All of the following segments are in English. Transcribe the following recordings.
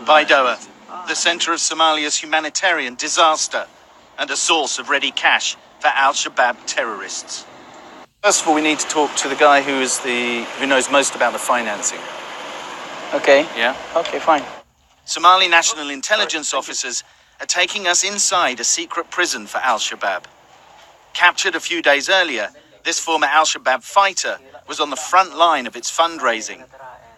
Baidoa, the center of Somalia's humanitarian disaster and a source of ready cash for al-Shabaab terrorists. First of all, we need to talk to the guy who knows most about the financing. Okay. Yeah? Okay, fine. Somali national intelligence officers are taking us inside a secret prison for al-Shabaab. Captured a few days earlier, this former al-Shabaab fighter was on the front line of its fundraising,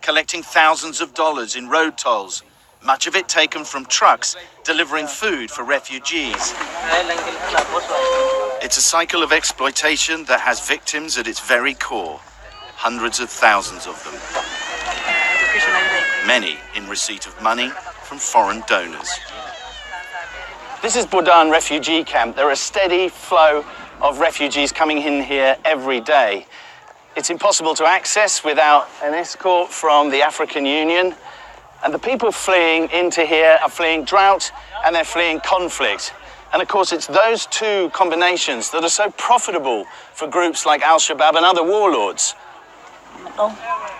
collecting thousands of dollars in road tolls, much of it taken from trucks delivering food for refugees. It's a cycle of exploitation that has victims at its very core, hundreds of thousands of them. Many in receipt of money from foreign donors. This is Budan refugee camp. There are a steady flow of refugees coming in here every day. It's impossible to access without an escort from the African Union. And the people fleeing into here are fleeing drought and they're fleeing conflict. And of course, it's those two combinations that are so profitable for groups like al-Shabaab and other warlords.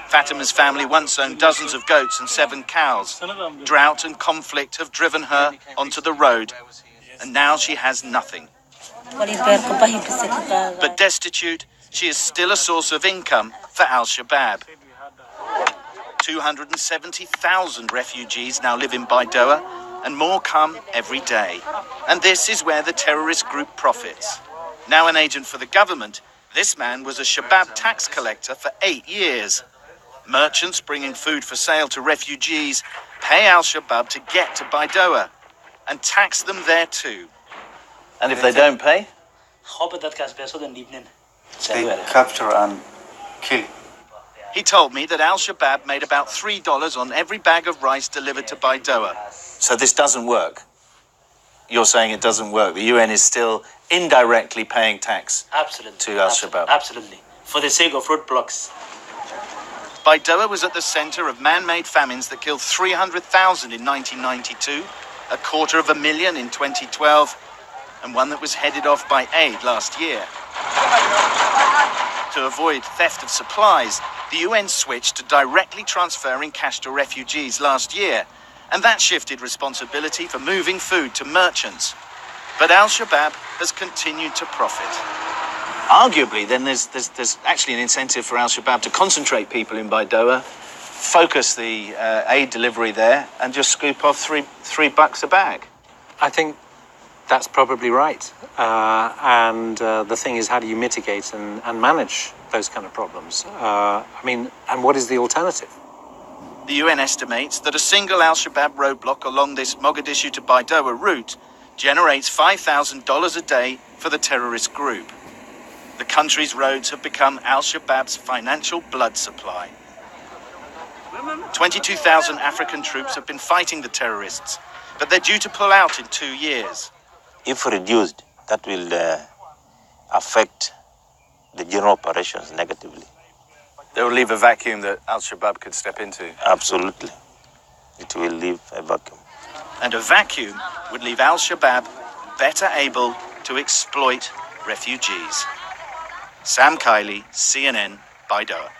Fatima's family once owned dozens of goats and 7 cows. Drought and conflict have driven her onto the road, and now she has nothing. But destitute, she is still a source of income for al-Shabaab. 270,000 refugees now live in Baidoa, and more come every day. And this is where the terrorist group profits. Now an agent for the government, this man was a Shabaab tax collector for 8 years. Merchants bringing food for sale to refugees pay al-Shabaab to get to Baidoa and tax them there too. And if they don't pay? They capture and kill. He told me that al-Shabaab made about $3 on every bag of rice delivered to Baidoa. So this doesn't work? You're saying it doesn't work? The UN is still indirectly paying tax to al-Shabaab? Absolutely. For the sake of roadblocks. Baidoa was at the center of man-made famines that killed 300,000 in 1992, 250,000 in 2012, and one that was headed off by aid last year. To avoid theft of supplies, the UN switched to directly transferring cash to refugees last year, and that shifted responsibility for moving food to merchants. But al-Shabaab has continued to profit. Arguably, then there's actually an incentive for al-Shabaab to concentrate people in Baidoa, focus the aid delivery there, and just scoop off $3 a bag. I think that's probably right. And the thing is, how do you mitigate and manage those kind of problems? And what is the alternative? The UN estimates that a single al-Shabaab roadblock along this Mogadishu to Baidoa route generates $5,000 a day for the terrorist group. The country's roads have become al-Shabaab's financial blood supply. 22,000 African troops have been fighting the terrorists, but they're due to pull out in 2 years. If reduced, that will affect the general operations negatively. They will leave a vacuum that al-Shabaab could step into. Absolutely. It will leave a vacuum. And a vacuum would leave al-Shabaab better able to exploit refugees. Sam Kiley, CNN, Baidoa.